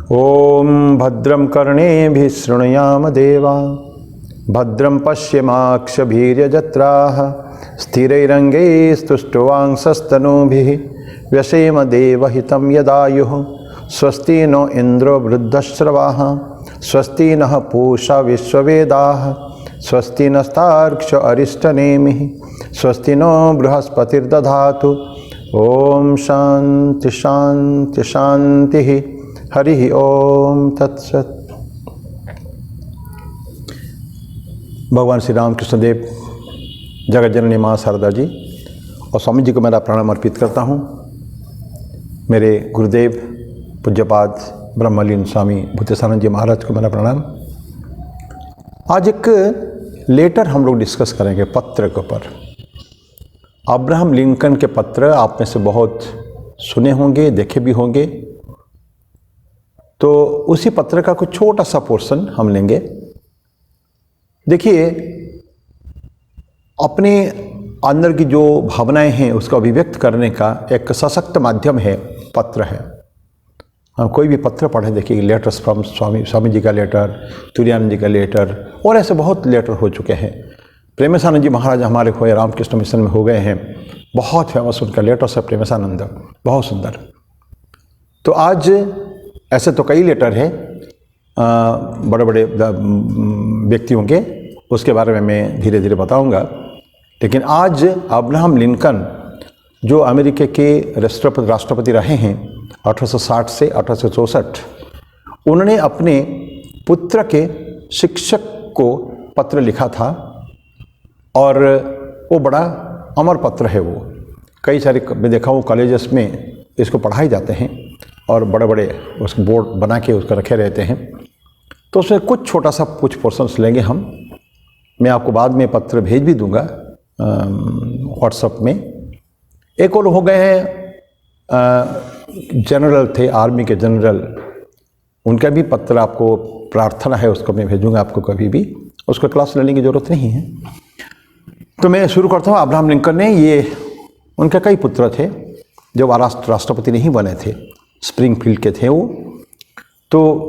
ओम भद्रं कर्णेभिः शृणुयाम देवा भद्रं पश्येमाक्षभिर्यजत्राः स्थिरैरङ्गैस्तुष्टुवांसस्तनूभिः व्यसेम देवहितं यदायुः स्वस्ति नो इन्द्रो वृद्धश्रवाः स्वस्ति नः पूषा विश्ववेदाः स्वस्ति नस्तार्क्ष्य अरिष्टनेमिः स्वस्ति नो बृहस्पतिर्दधातु। ओम शांति शांति शांति। हरि ओम तत्सत। भगवान श्री राम कृष्ण देव, जगत जननी माँ शारदा जी और स्वामी जी को मेरा प्रणाम अर्पित करता हूँ। मेरे गुरुदेव पूज्यपाद ब्रह्मलीन स्वामी भूतेशानंद जी महाराज को मेरा प्रणाम। आज एक लेटर हम लोग डिस्कस करेंगे पत्र के ऊपर। अब्राहम लिंकन के पत्र आप में से बहुत सुने होंगे, देखे भी होंगे। तो उसी पत्र का कुछ छोटा सा पोर्शन हम लेंगे। देखिए, अपने अंदर की जो भावनाएं हैं उसको अभिव्यक्त करने का एक सशक्त माध्यम है पत्र है। हम कोई भी पत्र पढ़े, देखिए लेटर्स फ्रॉम स्वामी जी का लेटर, तुरानंद जी का लेटर और ऐसे बहुत लेटर हो चुके हैं। प्रेमेशानंद जी महाराज हमारे खोए रामकृष्ण मिशन में हो गए हैं, बहुत फेमस उनका लेटर्स है प्रेमेशानंद, बहुत सुंदर। तो आज ऐसे तो कई लेटर है बड़े बड़े व्यक्तियों के, उसके बारे में मैं धीरे धीरे बताऊंगा। लेकिन आज अब्राहम लिंकन जो अमेरिका के राष्ट्रपति रहे हैं 1860 से 1864, उन्होंने अपने पुत्र के शिक्षक को पत्र लिखा था और वो बड़ा अमर पत्र है। वो कई सारे मैं देखा हूँ कॉलेजेस में इसको पढ़ाए जाते हैं और बड़े बड़े उसको बोर्ड बना के उसको रखे रहते हैं। तो उसमें कुछ पोर्शंस लेंगे हम। मैं आपको बाद में पत्र भेज भी दूंगा व्हाट्सएप में। एक और हो गए हैं जनरल थे, आर्मी के जनरल, उनका भी पत्र आपको प्रार्थना है, उसको मैं भेजूंगा आपको कभी भी। उसको क्लास लेने की ज़रूरत नहीं है। तो मैं शुरू करता हूँ। अब्राहम लिंकन ने, ये उनके कई पुत्र थे जो राष्ट्रपति नहीं बने थे, स्प्रिंगफील्ड के थे वो। तो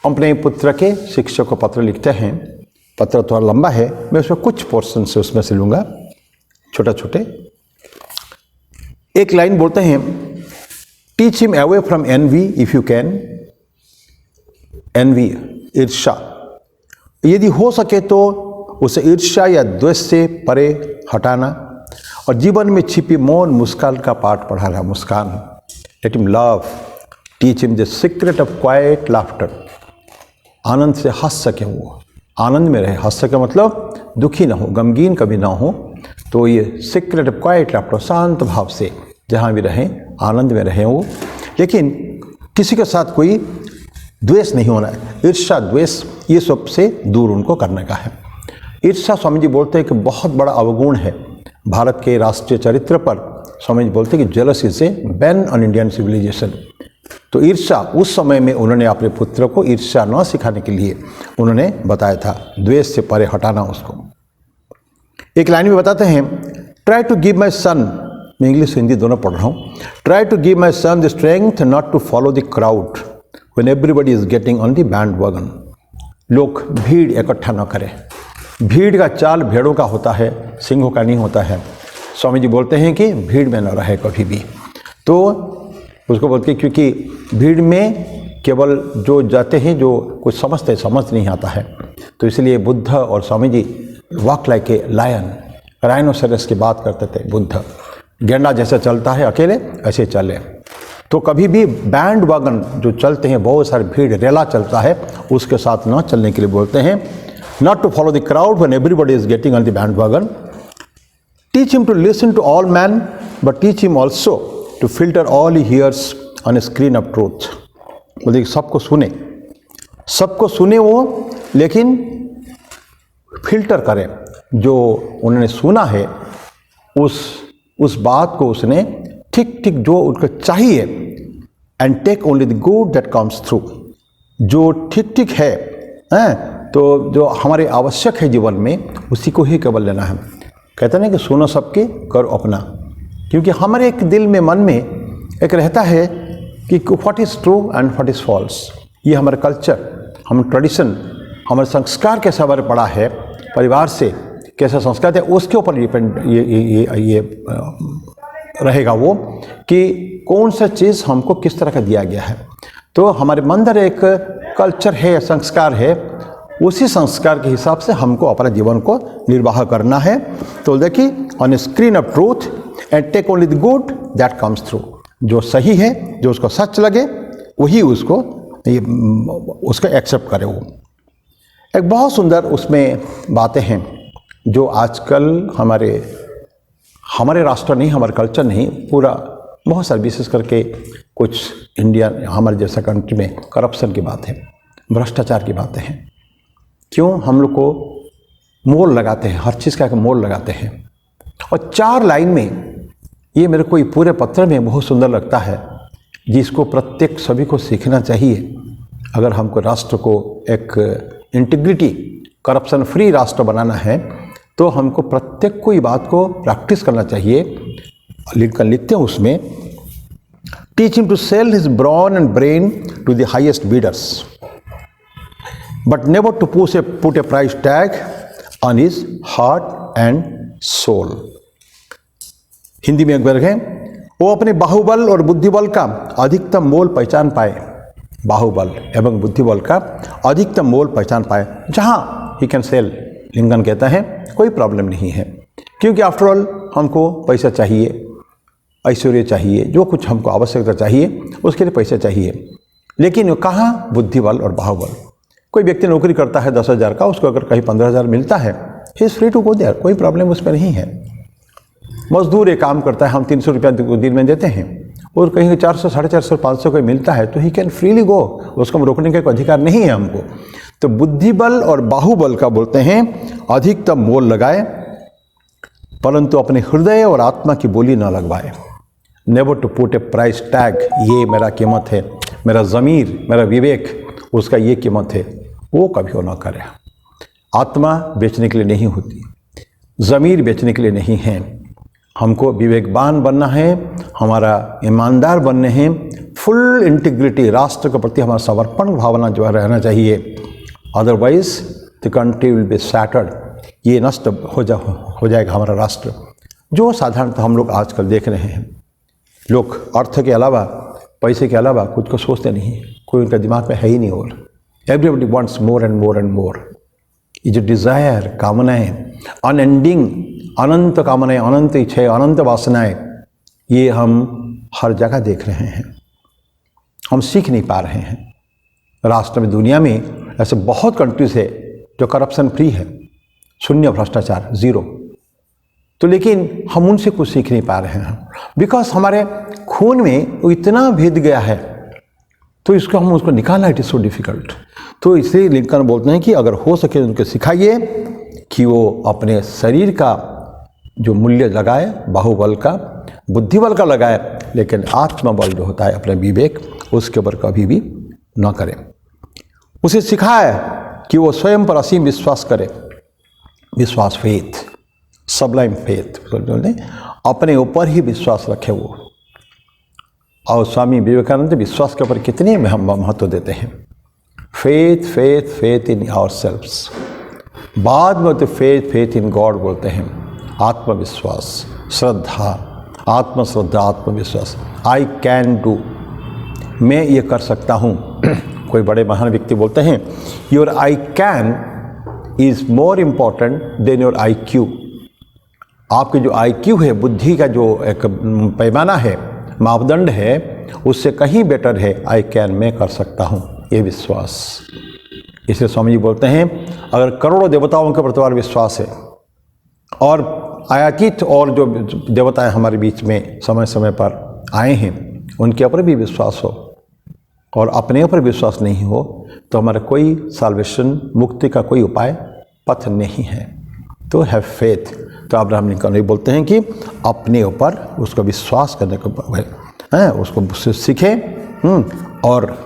अपने पुत्र के शिक्षक को पत्र लिखते हैं। पत्र थोड़ा लंबा है, मैं उसमें कुछ पोर्शन से उसमें से लूँगा, छोटे छोटे। एक लाइन बोलते हैं, teach him away from envy if you can. Envy, ईर्ष्या, यदि हो सके तो उसे ईर्ष्या या द्वेष से परे हटाना और जीवन में छिपी मौन मुस्कान का पाठ पढ़ाना। मुस्कान, let him love, teach him the secret of quiet laughter. आनंद से हंस सके, वो आनंद में रहे। हंस सके मतलब दुखी ना हो, गमगीन कभी ना हो। तो ये सीक्रेट ऑफ क्वाइट लाफ्टर, शांत भाव से जहाँ भी रहें आनंद में रहें वो। लेकिन किसी के साथ कोई द्वेष नहीं होना है। ईर्ष्या द्वेष ये सबसे दूर उनको करने का है। ईर्ष्या स्वामी जी बोलते हैं कि बहुत बड़ा अवगुण है भारत के राष्ट्रीय चरित्र पर। स्वामी जी बोलते हैं कि जेलसी से बैन ऑन इंडियन सिविलाइजेशन। तो ईर्ष्या, उस समय में उन्होंने अपने पुत्र को ईर्ष्या न सिखाने के लिए उन्होंने बताया था, द्वेष से परे हटाना उसको। एक लाइन में बताते हैं, try to give my son, मैं इंग्लिश हिंदी दोनों पढ़ रहा हूँ, try to give my son the strength not to follow the crowd when everybody is getting on the bandwagon. लोग भीड़ इकट्ठा न करें। भीड़ का चाल भेड़ों का होता है, सिंहों का नहीं होता है। स्वामी जी बोलते हैं कि भीड़ में न रहे कभी भी। तो उसको बोलते हैं क्योंकि भीड़ में केवल जो जाते हैं जो कुछ समझ नहीं आता है। तो इसलिए बुद्ध और Swami ji walk like a lion, rhinoceros की बात करते थे। बुद्ध गेंडा जैसे चलता है अकेले, ऐसे चले। तो कभी भी बैंड वैगन जो चलते हैं, बहुत सारी भीड़ रेला चलता है, उसके साथ न चलने के लिए बोलते हैं। Not to follow the crowd when everybody is getting on the bandwagon. Teach him to listen to all men, but teach him also to filter all he hears on a screen of truth. बोलिए सबको सुने वो, लेकिन filter करें जो उन्होंने सुना है, उस बात को उसने ठीक जो उनको चाहिए, and take only the good that comes through. जो ठीक है, तो जो हमारे आवश्यक है जीवन में, उसी को ही केवल लेना है। कहते हैं कि सुनो सबके, करो अपना। क्योंकि हमारे एक दिल में, मन में एक रहता है कि what is true and what is false, ये हमारा कल्चर, हम ट्रेडिशन, हमारे संस्कार कैसा हमारे पड़ा है, परिवार से कैसा संस्कार है, उसके ऊपर डिपेंड ये रहेगा वो कि कौन सा चीज़ हमको किस तरह का दिया गया है। तो हमारे अंदर एक कल्चर है, संस्कार है, उसी संस्कार के हिसाब से हमको अपने जीवन को निर्वाह करना है। तो देखिए, on a screen of truth and take only the good that comes through. जो सही है, जो उसको सच लगे, वही उसको एक्सेप्ट करे। वो एक बहुत सुंदर उसमें बातें हैं जो आजकल हमारे राष्ट्र नहीं, हमारे कल्चर नहीं, पूरा बहुत सारे विशेष करके कुछ इंडिया हमारे जैसा कंट्री में करप्शन की बात है, भ्रष्टाचार की बातें हैं। क्यों हम लोग को मोल लगाते हैं, हर चीज़ का मोल लगाते हैं। और 4 लाइन में ये मेरे को ये पूरे पत्र में बहुत सुंदर लगता है, जिसको प्रत्येक सभी को सीखना चाहिए। अगर हमको राष्ट्र को एक इंटीग्रिटी, करप्शन फ्री राष्ट्र बनाना है, तो हमको प्रत्येक को ये बात को प्रैक्टिस करना चाहिए। लिखते हैं उसमें, teach him to sell his brawn and brain to the highest bidders, but never to put a price tag on his heart and soul. Hindi में एक बार है, वो अपने बाहुबल और बुद्धिबल का अधिकतम मोल पहचान पाए, बाहुबल एवं बुद्धिबल का अधिकतम मोल पहचान पाए, जहाँ ही कैन सेल। लिंकन कहता है कोई प्रॉब्लम नहीं है, क्योंकि आफ्टर ऑल हमको पैसा चाहिए, ऐश्वर्य चाहिए, जो कुछ हमको आवश्यकता चाहिए उसके लिए पैसा चाहिए। लेकिन कहाँ बुद्धिबल और बाहुबल। कोई व्यक्ति नौकरी करता है 10,000 का, उसको अगर कहीं 15,000 मिलता है, he is free to go there, कोई प्रॉब्लम उसमें नहीं है। मजदूर एक काम करता है, हम 300 रुपया दिन में देते हैं, और कहीं 400, 450, 500 कोई मिलता है, तो ही कैन फ्रीली गो, उसको रोकने का कोई अधिकार नहीं है हमको। तो बुद्धिबल और बाहुबल का बोलते हैं अधिकतम मोल लगाए, परंतु अपने हृदय और आत्मा की बोली ना लगवाए। Never to put a price tag, ये मेरा कीमत है, मेरा ज़मीर, मेरा विवेक, उसका ये कीमत है, वो कभी वो ना करे। आत्मा बेचने के लिए नहीं होती, ज़मीर बेचने के लिए नहीं है। हमको विवेकवान बनना है, हमारा ईमानदार बनने हैं, फुल इंटीग्रिटी, राष्ट्र के प्रति हमारा समर्पण भावना जो है रहना चाहिए। Otherwise the country will be shattered, ये नष्ट हो जाएगा हमारा राष्ट्र। जो साधारणतः हम लोग आजकल देख रहे हैं, लोग अर्थ के अलावा, पैसे के अलावा कुछ को सोचते नहीं, कोई उनका दिमाग में है ही नहीं। और everybody wants more and more and more. ये जो डिज़ायर, कामनाएं, अनएंडिंग, अनंत कामनाएं, अनंत इच्छाएं, अनंत वासनाएं, ये हम हर जगह देख रहे हैं। हम सीख नहीं पा रहे हैं। राष्ट्र में, दुनिया में ऐसे बहुत कंट्रीज है जो करप्शन फ्री है, शून्य भ्रष्टाचार, जीरो। तो लेकिन हम उनसे कुछ सीख नहीं पा रहे हैं, बिकॉज हमारे खून में वो इतना भेद गया है, तो इसको हम उसको निकालना, इट इज़ सो डिफिकल्ट। तो इसलिए लिंकन बोलते हैं कि अगर हो सके उनको सिखाइए कि वो अपने शरीर का जो मूल्य लगाए, बाहुबल का, बुद्धिबल का लगाए, लेकिन आत्मबल जो होता है, अपने विवेक, उसके ऊपर कभी भी न करें। उसे सिखाए कि वो स्वयं पर असीम विश्वास करे, विश्वास, फेथ, सबलाइम फेथ, अपने ऊपर ही विश्वास रखे वो। और स्वामी विवेकानंद विश्वास के ऊपर कितने महत्व देते हैं। Faith, faith, faith in ourselves, बाद में तो फेथ, फेथ इन गॉड बोलते हैं। आत्मविश्वास, श्रद्धा, आत्मश्रद्धा, आत्मविश्वास, आई कैन डू, मैं ये कर सकता हूँ। कोई बड़े महान व्यक्ति बोलते हैं, your I can is more important than your I Q. आपके जो आई क्यू है, बुद्धि का जो एक पैमाना है, मापदंड है, उससे कहीं बेटर है आई कैन, मैं कर सकता हूँ, ये विश्वास। इसलिए स्वामी जी बोलते हैं, अगर करोड़ों देवताओं के प्रति विश्वास है, और आयातित और जो देवताएं हमारे बीच में समय समय पर आए हैं, उनके ऊपर भी विश्वास हो, और अपने ऊपर विश्वास नहीं हो, तो हमारा कोई साल्वेशन, मुक्ति का कोई उपाय, पथ नहीं है। तो हैव फेथ। तो अब्राहम लिंकन बोलते हैं कि अपने ऊपर उसको विश्वास करने को है, उसको सीखे, और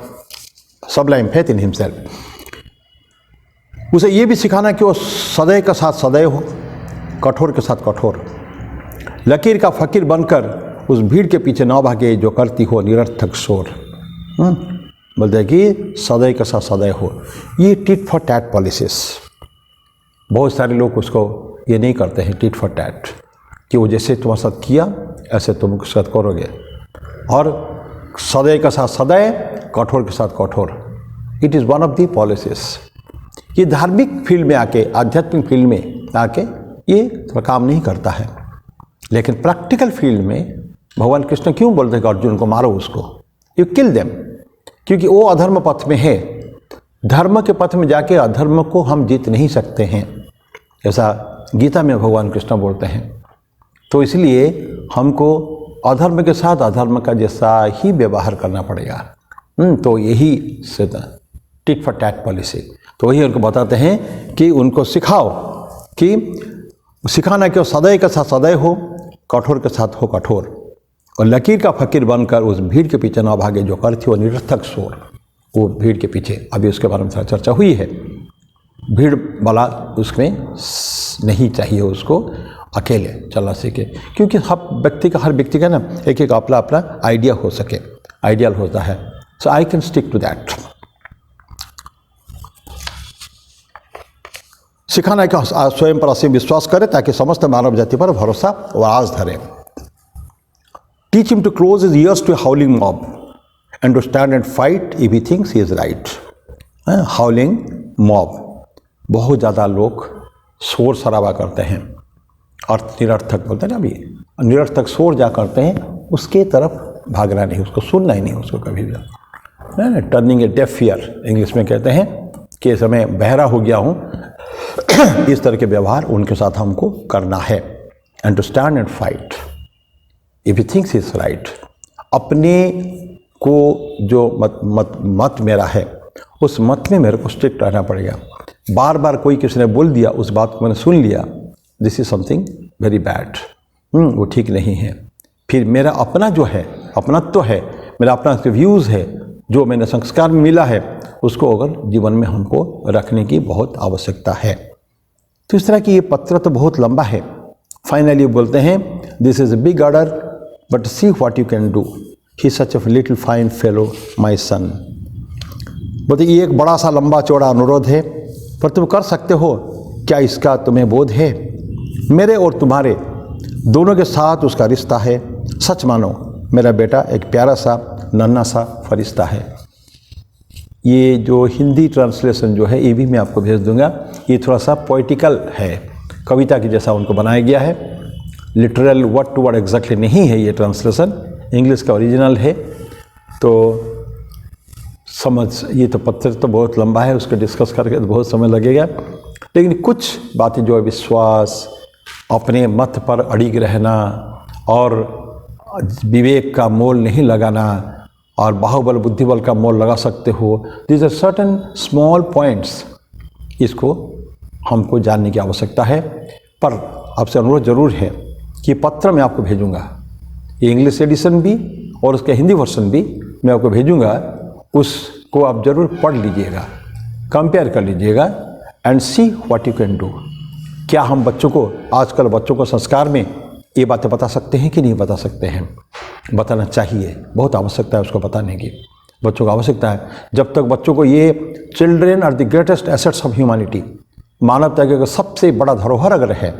सबलाइम फेथ इन हिमसेल्फ। उसे ये भी सिखाना कि वो सदैव के साथ सदैव हो, कठोर के साथ कठोर, लकीर का फकीर बनकर उस भीड़ के पीछे ना भागे जो करती हो निरर्थक शोर। बोलते हैं कि सदैव का साथ सदैव हो। ये टिट फॉर टैट पॉलिसीज, बहुत सारे लोग उसको ये नहीं करते हैं टिट फॉर टैट, कि वो जैसे तुम्हारे साथ किया ऐसे तुम उसके साथ करोगे, और सदैव का साथ सदैव, कठोर के साथ कठोर। It is one of the policies. ये धार्मिक फील्ड में आके, आध्यात्मिक फील्ड में आके ये थोड़ा काम नहीं करता है, लेकिन प्रैक्टिकल फील्ड में भगवान कृष्ण क्यों बोलते हैं कि अर्जुन को मारो उसको, यू किल देम, क्योंकि वो अधर्म पथ में है। धर्म के पथ में जाके अधर्म को हम जीत नहीं सकते हैं, ऐसा गीता में भगवान कृष्ण बोलते हैं। तो इसलिए हमको अधर्म के साथ अधर्म का जैसा ही व्यवहार करना पड़ेगा। तो यही टिट फॉर टैट पॉलिसी। तो वही उनको बताते हैं कि उनको सिखाओ, कि सिखाना कि सदैव के साथ सदैव हो, कठोर के साथ हो कठोर, और लकीर का फकीर बनकर उस भीड़ के पीछे न भागे जो कर थी वो निरर्थक शोर। वो भीड़ के पीछे, अभी उसके बारे में चर्चा हुई है, भीड़ वाला उसमें नहीं चाहिए, उसको अकेले चलना सीखे, क्योंकि हर व्यक्ति का ना एक एक अपना अपना आइडिया हो सके, आइडियल होता है। So I can stick to that. सिखाना है कि स्वयं पर असीम विश्वास करे ताकि समस्त मानव जाति पर भरोसा और आस धरे। Teach him to close his ears to howling mob and to stand and fight if he thinks he is right. Howling mob, बहुत ज़्यादा लोग शोर शराबा करते हैं, अर्थ निरर्थक बोलते हैं ना, अभी निरर्थक शोर जा करते हैं, उसके तरफ भागना नहीं, उसको सुनना ही नहीं, उसको कभी भी। टर्निंग ए डेफ ईयर इंग्लिश में कहते हैं कि इस समय बहरा हो गया हूँ, इस तरह के व्यवहार उनके साथ हमको करना है। And to stand and fight if he thinks is right. अपने को जो मत मेरा है, उस मत में मेरे को स्ट्रिक्ट रहना पड़ेगा। बार बार कोई किसी ने बोल दिया, उस बात को मैंने सुन लिया, this is something very bad, वो ठीक नहीं है। फिर मेरा अपना जो है, अपनत्व है, मेरा अपना व्यूज़ है, जो मैंने संस्कार में मिला है, उसको अगर जीवन में हमको रखने की बहुत आवश्यकता है। तो इस तरह की ये पत्र तो बहुत लंबा है। फाइनली बोलते हैं, this is a big order but see what you can do, he such a little fine fellow my son. बोलते ये एक बड़ा सा लंबा चौड़ा अनुरोध है, पर तुम कर सकते हो क्या, इसका तुम्हें बोध है? मेरे और तुम्हारे दोनों के साथ उसका रिश्ता है। सच मानो मेरा बेटा एक प्यारा सा नन्हा सा फरिश्ता है। ये जो हिंदी ट्रांसलेशन जो है ये भी मैं आपको भेज दूंगा। ये थोड़ा सा पोइटिकल है, कविता की जैसा उनको बनाया गया है, literal word to word exactly नहीं है ये ट्रांसलेशन, इंग्लिश का ओरिजिनल है। तो ये तो पत्र तो बहुत लंबा है, उसको डिस्कस करके तो बहुत समय लगेगा, लेकिन कुछ बातें जो है विश्वास, अपने मत पर अड़िग रहना और विवेक का मोल नहीं लगाना और बाहुबल बुद्धिबल का मोल लगा सकते हो, this are certain small points, इसको हमको जानने की आवश्यकता है। पर आपसे अनुरोध जरूर है कि पत्र मैं आपको भेजूंगा, ये इंग्लिश एडिशन भी और उसका हिंदी वर्जन भी मैं आपको भेजूंगा, उसको आप जरूर पढ़ लीजिएगा, कंपेयर कर लीजिएगा and see what you can do. क्या हम बच्चों को, आजकल बच्चों को संस्कार में ये बातें बता सकते हैं कि नहीं बता सकते हैं? बताना चाहिए, बहुत आवश्यकता है उसको बताने की, बच्चों को आवश्यकता है। जब तक बच्चों को ये children are the greatest assets of humanity, मानवता के सबसे बड़ा धरोहर अगर है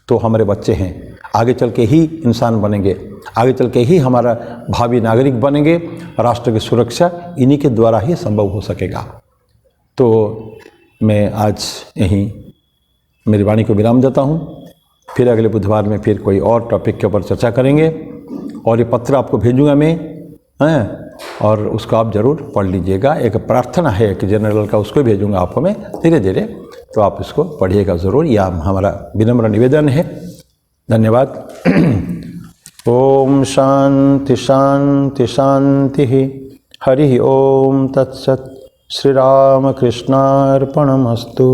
तो हमारे बच्चे हैं। आगे चल के ही इंसान बनेंगे, आगे चल के ही हमारा भावी नागरिक बनेंगे, राष्ट्र की सुरक्षा इन्हीं के द्वारा ही संभव हो सकेगा। तो मैं आज यहीं मेरी वाणी को विराम देता हूँ। फिर अगले बुधवार में फिर कोई और टॉपिक के ऊपर चर्चा करेंगे, और ये पत्र आपको भेजूंगा मैं, और उसको आप जरूर पढ़ लीजिएगा। एक प्रार्थना है एक जनरल का, उसको भेजूंगा आपको मैं धीरे धीरे, तो आप इसको पढ़िएगा ज़रूर, यह हमारा विनम्र निवेदन है। धन्यवाद। ओम शांति शांति शांति। हरि ओम तत्सत्। श्री राम कृष्णार्पणमस्तु।